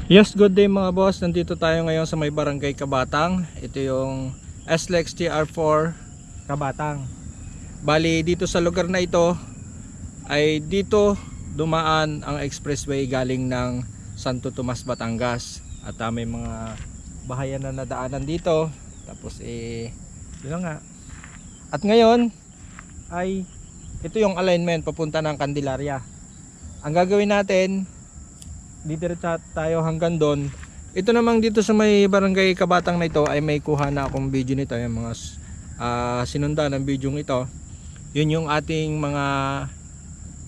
Yes, good day mga boss. Nandito tayo ngayon sa may barangay Kabatang. Ito yung SLEX TR4 Kabatang. Bali dito sa lugar na ito ay dito dumaan ang expressway galing ng Santo Tomas, Batangas. At may mga bahayan na nadaanan dito. Tapos yun nga. At ngayon ay ito yung alignment papunta ng Candelaria. Ang gagawin natin, didiretso tayo hanggang doon. Ito namang dito sa may barangay Kabatang na ito ay may kuha na akong video nito, yung mga sinundan ng video ito. Yun yung ating mga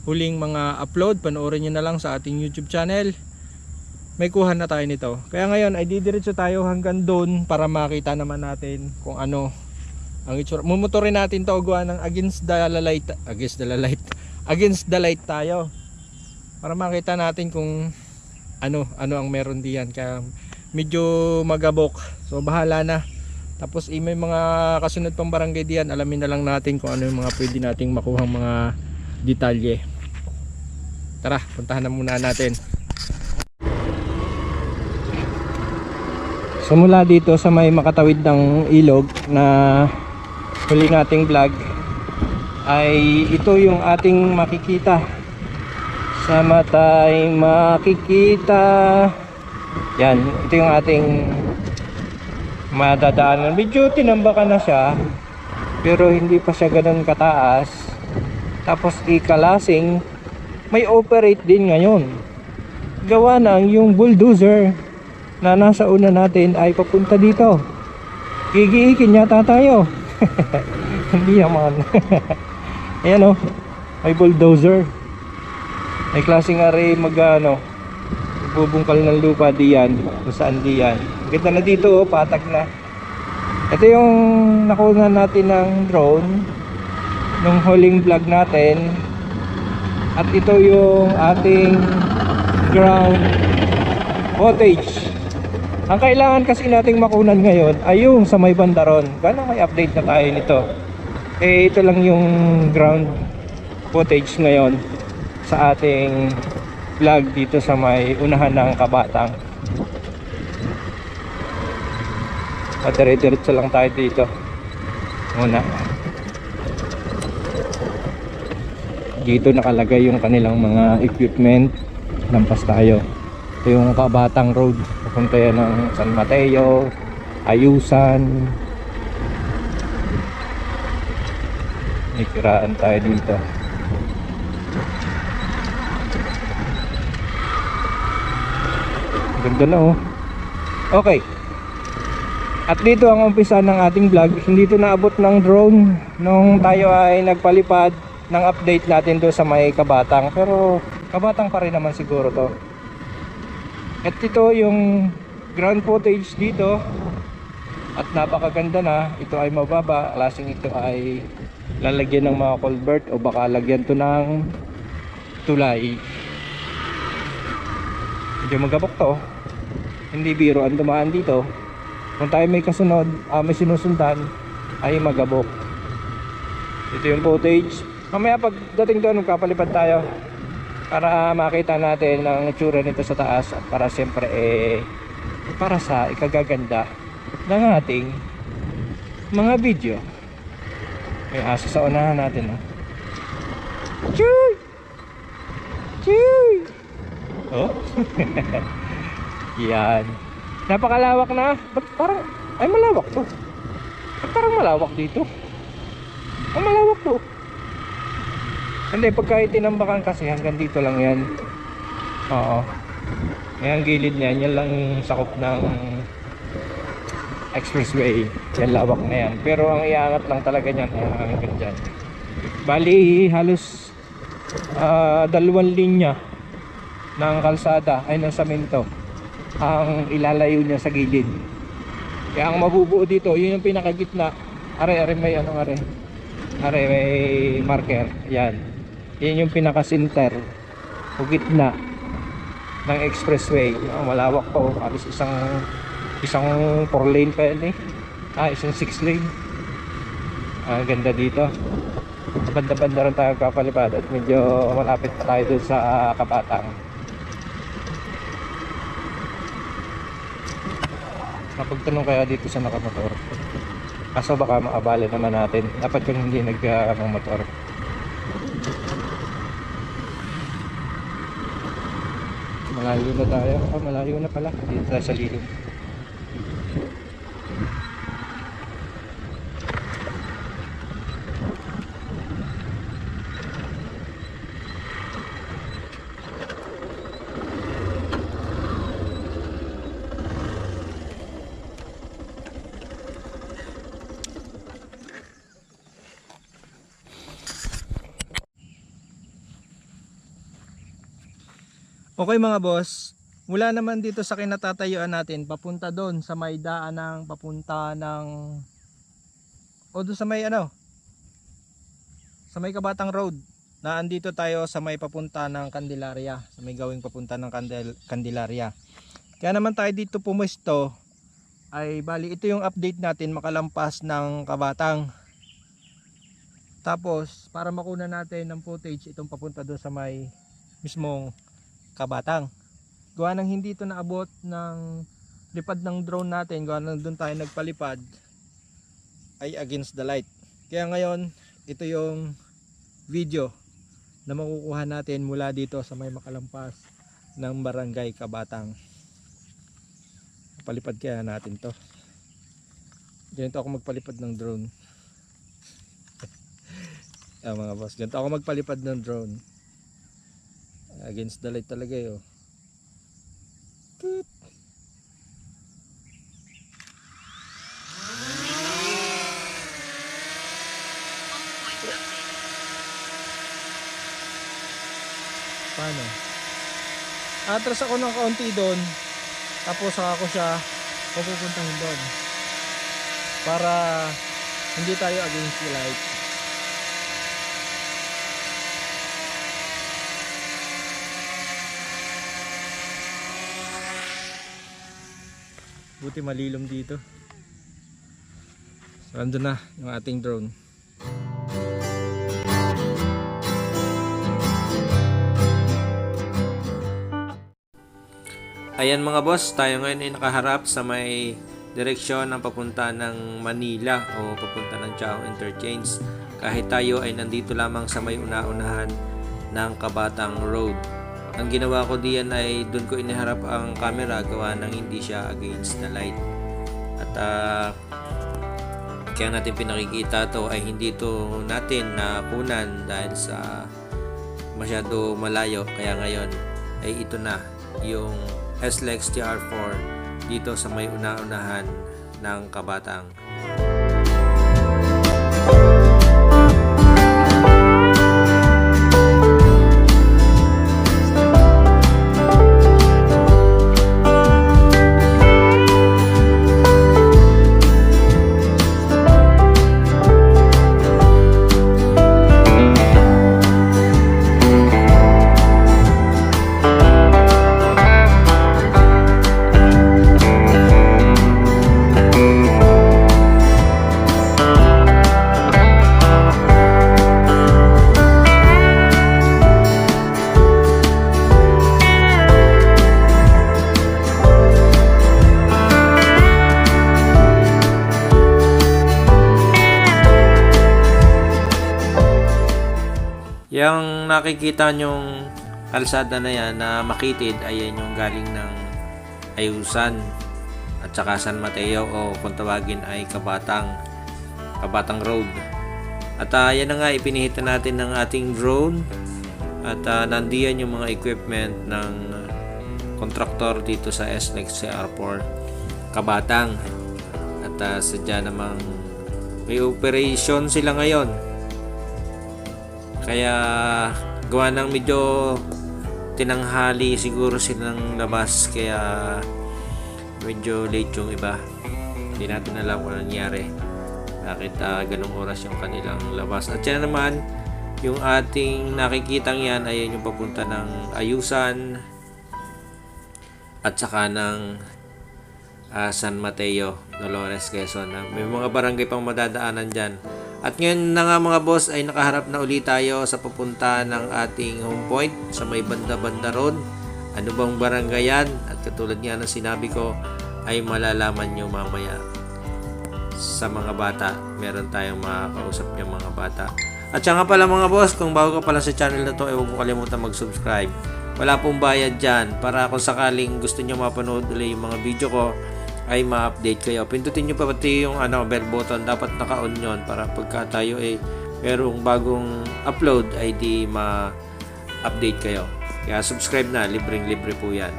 huling mga upload. Panoorin nyo na lang sa ating YouTube channel. May kuha na tayo nito. Kaya ngayon ay didiretso tayo hanggang doon para makita naman natin kung ano ang itsura. Mumotorin natin to gawa ng against the light tayo para makita natin kung ano ang meron diyan. Kaya medyo magabok, so bahala na. Tapos may mga kasunod pang barangay diyan, alamin na lang natin kung ano yung mga pwede nating makuhang mga detalye. Tara, puntahan na muna natin. So mula dito sa may makatawid ng ilog na huli nating vlog ay ito yung ating makikita. Sa mata ay makikita. Yan, ito yung ating madadaanan. Medyo tinambakan na siya, pero hindi pa siya ganun kataas. Tapos ikalasing, may operate din ngayon. Gawa ng yung bulldozer na nasa una natin ay papunta dito. Gigiikin yata tayo. Hindi naman. Ayan o, may bulldozer. May klaseng array bubungkal ng lupa diyan, kung saan diyan. Kita na dito, patag na. Ito yung nakuha natin ng drone nung huling vlog natin. At ito yung ating ground footage. Ang kailangan kasi nating makunan ngayon ay yung sa may bandaron. Gano'n may update na tayo nito. Ito lang yung ground footage ngayon sa ating vlog dito sa may unahan ng Kabatang. Dire-diretso lang tayo dito muna. Dito nakalagay yung kanilang mga equipment. Lampas tayo. Ito yung Kabatang Road, papunta yan ng San Mateo, Ayusan. May kiraan tayo dito. Ganda na oh. Okay. At dito ang umpisa ng ating vlog. Hindi ito naabot ng drone nung tayo ay nagpalipad ng update natin doon sa may Kabatang. Pero Kabatang pa rin naman siguro to. At ito yung ground footage dito. At napakaganda na. Ito ay mababa. Klaseng ito ay lalagyan ng mga culvert o baka lagyan to ng tulay. Medyo magabok to. Hindi biro ang dumaan dito. Kung tayo may kasunod, may sinusundan, ay magabok. Ito yung footage. Mamaya pagdating doon, magkapalipad tayo para makita natin ang itsura nito sa taas. At para siyempre para sa ikagaganda ng ating mga video. May aso sa unahan natin oh. Chuy! Chuy! Oh. Yan. Napakalawak na. Ba't parang ay malawak to? Ba't parang malawak dito? Ang malawak to. Hindi, pagka itinambakan kasi hanggang dito lang yan. Oo. Ayan gilid niyan. Yan lang sakop ng expressway. Yan lawak na yan. Pero ang iangat lang talaga niyan hanggang dyan. Bali halos 2 linya ng kalsada ay ng samento ang ilalayo niya sa gilid. Kaya ang mabubuo dito, yun yung pinakagitna. Are may may marker. Yan. Yan yung pinaka-center o gitna ng expressway. Malawak pa oh. Halos isang 4 lane pa yan isang 6 lane. Ganda dito. Banda-banda rin tayo kapalipad at medyo malapit pa tayo dun sa Kabatang. Mapagtanong kaya dito sa nakamotor. Kaso baka maabala naman natin. Dapat yung hindi nagmotor. Malayo na tayo. Malayo na pala. Dito tayo sa lihim. Okay mga boss, mula naman dito sa kinatatayuan natin papunta doon sa may daan ng papunta ng o doon sa may sa may Kabatang Road na andito tayo sa may papunta ng Candelaria, sa may gawing papunta ng Candelaria. Kaya naman tayo dito pumuesto ay bali ito yung update natin makalampas ng Kabatang. Tapos para makuna natin ng footage itong papunta doon sa may mismong Kabatang. Gawa ng hindi ito naabot ng lipad ng drone natin, gawa ng doon tayo nagpalipad ay against the light. Kaya ngayon ito yung video na makukuha natin mula dito sa may makalampas ng Barangay Kabatang. Palipad kaya natin to. Ganito ako magpalipad ng drone. Mga boss, ganito ako magpalipad ng drone. Against the light talaga yun. Paano? Atras ako ng kaunti doon. Tapos saka ko siya pupuntahin doon. Para hindi tayo against the light. Buti malilom dito. So andun na yung ating drone. Ayan mga boss, tayo ngayon ay nakaharap sa may direksyon ng papunta ng Manila o papunta ng Chao Interchange. Kahit tayo ay nandito lamang sa may una-unahan ng Kabatang Road. Ang ginawa ko diyan ay doon ko iniharap ang camera gawa ng hindi siya against the light. At kaya natin pinakikita to ay hindi to natin nakunan dahil sa masyado malayo. Kaya ngayon ay ito na yung SLEX TR4 dito sa may una-unahan ng Kabatang. Yung nakikita nyong kalsada na yan na makitid ay yan yung galing ng Ayusan at saka San Mateo o kung tawagin ay Kabatang Road. At yan na nga ipinihita natin ng ating drone at nandiyan yung mga equipment ng kontraktor dito sa SLEX TR4 Kabatang. At sadya namang may operation sila ngayon. Kaya gawa ng medyo tinanghali siguro silang labas kaya medyo late yung iba. Hindi natin alam kung ano nangyari. Bakit ganong oras yung kanilang labas. At yan naman yung ating nakikitang yan ay yung papunta ng Ayusan at saka ng San Mateo, Dolores, Quezon. May mga barangay pang madadaanan dyan. At ngayon na nga mga boss ay nakaharap na ulit tayo sa papunta ng ating home point sa may banda-banda road. Ano bang barangay yan? At katulad nga ng sinabi ko ay malalaman nyo mamaya sa mga bata. Meron tayong makakausap yung mga bata. At siya nga pala mga boss, kung bago ka pala sa channel na to, ay huwag mo kalimutan mag-subscribe. Wala pong bayad dyan, para kung sakaling gusto nyo mapanood ulit yung mga video ko, ay ma-update kayo. Pindutin nyo pa pati yung bell button, dapat naka-on yun para pagka tayo ay merong bagong upload ay di ma-update kayo. Kaya subscribe na, libreng-libre po yan.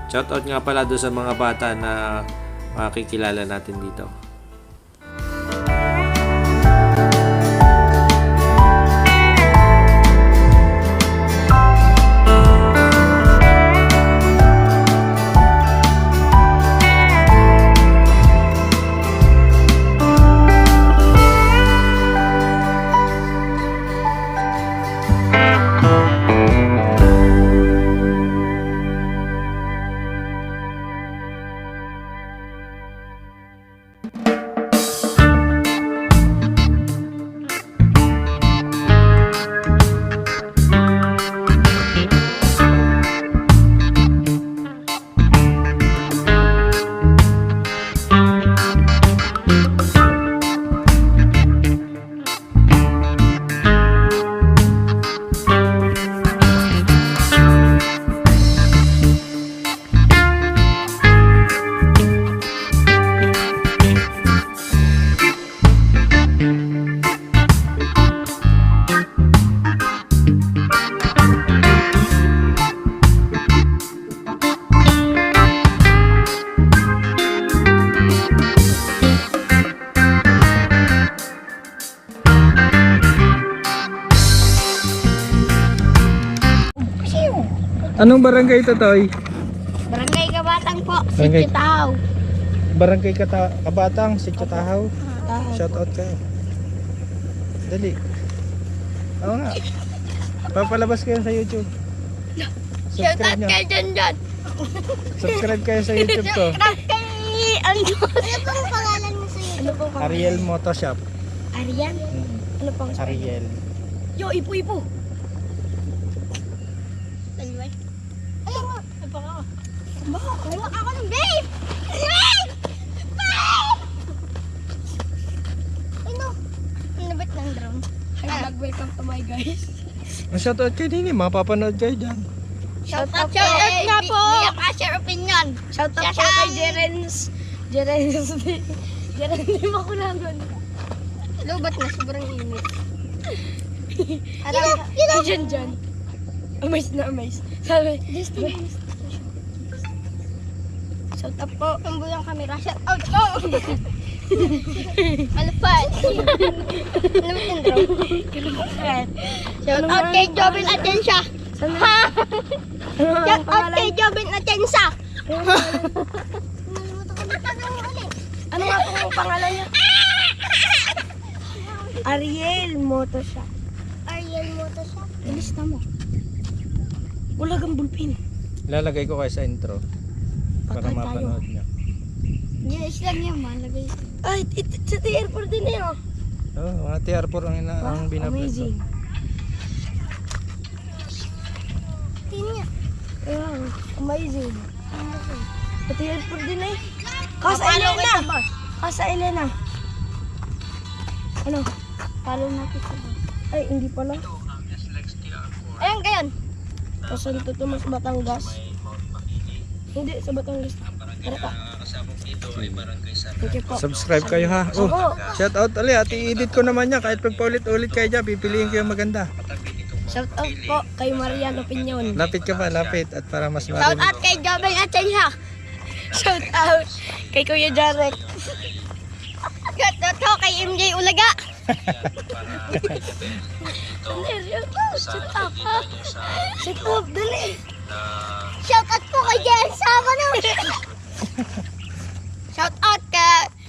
Shoutout nga pala doon sa mga bata na makikilala natin dito. Anong barangay ito, Toy? Barangay Kabatang po, Barangay. Sitio Tahaw. Barangay Kabatang, Sitio Tahaw. Shoutout kayo. Dali. Oo nga. Papalabas kayo sa YouTube. Subscribe nyo. Kay Janjan. Subscribe kayo sa YouTube ko. Ano pong pangalan mo sa YouTube? Ano pong pangalan? Ariel Motoshop. Arian? Ano pong Ariel. Yo, ipo-ipo. Daliway. Ayun mo. Ay, baka ako. Baka, kuha ako ng babe! Babe! Babe! Ano? Nabit ng drone. Hi, welcome to my guys. Shoutout kayo din eh. Mapapanood kayo dyan. Shout out nga po! Share opinion! Shout out po kay Jerens. Jerens di makulangan. Lubat na, sobrang init. Kay Janjan. Amaze na amaze. Sabi, shout out po. Tumbo yung camera. Shout out po! Alapad! Lamit yung drone. Shout out kay Jobin Atiensya! Shout out kay Jobin Atiensya! Ano nga po ang pangalan niya? Ariel Motoshop. Ariel Motoshop? Ilis na mo. Wala kang bulpin. Lalagay ko kayo sa intro. Para Patay tayo. mapanood nyo. Yes lang yan, malagay. Ay, sa airport din eh, oh. Oh, mga TR4 ang binablog ko. Amazing. Tingnan. Amazing. Sa airport din eh. Kasa Elena. Kasa Elena. Ano? Follow natin sa bus. Ay, hindi pala. Ayan, kayan. Sa Santo Tomas, Batangas. Hindi, sa Batangas. Tara ka. Okay po. Subscribe kayo ha. Oh, shoutout ulit. At i-edit ko naman yan. Kahit pagpaulit-ulit kayo dyan, pipiliin ko yung maganda. Shout out po kay Marian Opinion. Lapit ka pa, lapit. At para mas Shout marinig. out kay Jobel Atiensya. Shout out kay Kuya Jarek. Shout out kay MJ Ulaga. Shout out. Shout out, dali. Shout out po kay Jen Sabano.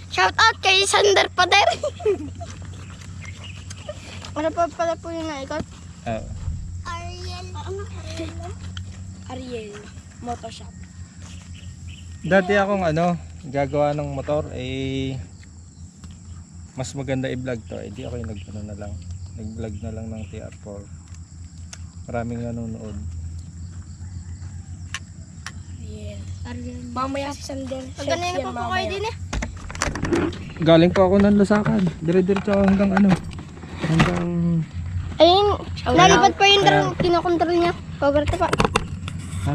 Shout out kay Sander Pader. Ano pa pala po yung naikot? Oh. Ariel. Ariel Motoshop. Dati akong gagawa ng motor mas maganda i-vlog to. Di ako yung nag-vlog na lang ng TR4. Maraming nanonood. Ariel. Mamaya si Sander. Ganun pa po kayo din eh. Galing pa ako ng Lusakan. Dire-diretso ako hanggang ano. Hanggang... Ayun, nalipat pa yung drone. Kinokontrol niya. Pagkarte pa.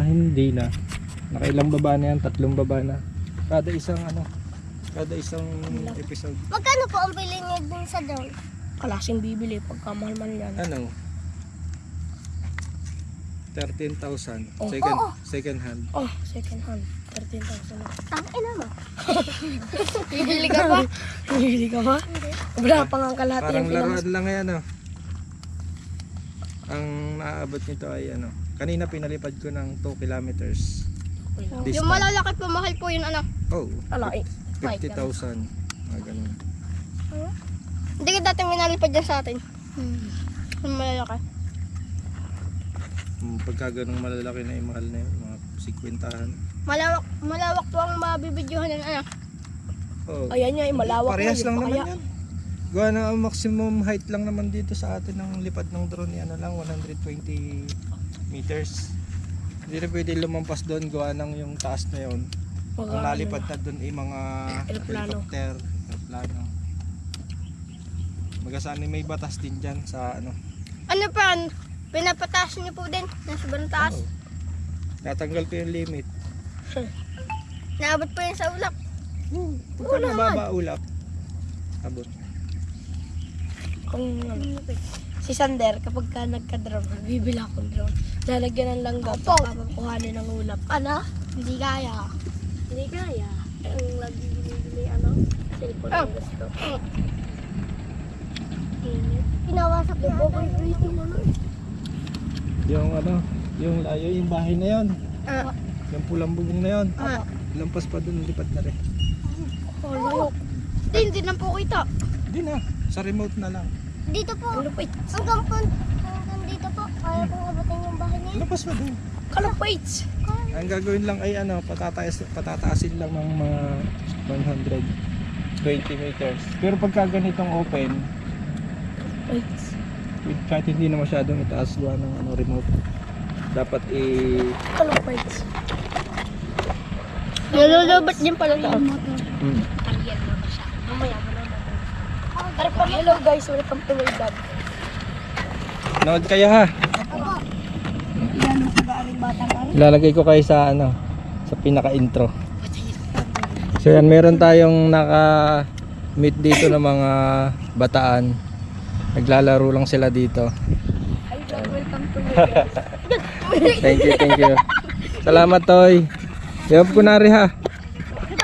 hindi na. Nakailang baba na yan. 3 baba na. Kada isang episode. Magkano po ang pili niya dun sa drone? Kalasing bibili pagka mahal-mahal yan. Ano? 13,000. Oh. Second hand. Oh, second hand. 13,000 na. Tangin naman. Bibili ka pa? Bibili ka pa? Wala pa nga kalahati Parang yung pinang... laruan lang yan, Ang naaabot nito ay kanina pinalipad ko ng 2 kilometers. Distance. Yung malalaki po, mahal po yun Oh, Alaki. 50,000. Ganun. Hindi ka dating minalipad dyan sa atin. Yung malalaki. Pagka ganung malalaki na yung mahal na yun, mga 50. Malawak po ang mabibidyohan ng Oh. Ayan niya, malawak Parehas na lang yun. naman yan. Gawa na ang maximum height lang naman dito sa atin ng lipad ng drone ni lang 120 meters. Hindi na pwede lumampas doon gawa ng yung taas na yun. Ang nalipad na doon ay mga helicopter, aeroplano. Magasanin may batas din dyan sa Ano pa? Pinapataas niyo po din. Nasa sobrang taas. Oo. Natanggal ko yung limit. Naabot po yun sa ulap. Kung nababa ulap, abot. Kung si Sander, kapag ka nagka-drone, bibili akong drone. Lalagyan ng langgam, papakuhanin ng ulap. Ano? Hindi kaya. Hindi kaya. Ang lagi binibili, cellphone ang gusto. Pinawasak yung overbreathing Yung layo, yung bahay na yon. Yung pulang bubong na yon. Lampas pa doon, lipat na rin. Hindi na po kita. Hindi na, sa remote na lang. Dito po. Hanggang dito po. Kaya pong abutin yung bahay niya. Lampas pa doon. Kalapits. Ang gagawin lang ay patataasin lang ng mga 120 meters. Pero pagka ganitong open, kahit hindi na masyadong itaas gawa ng remote, dapat Kalapits. Nalulubat din pala ito. Hello guys, welcome to my vlog. Nood kayo ha. Ilalagay ko kayo sa sa pinaka-intro. So yan, meron tayong naka-meet dito ng mga bataan. Naglalaro lang sila dito. Welcome to my vlog. Thank you. Salamat, Toy. Yop ko na rin ha.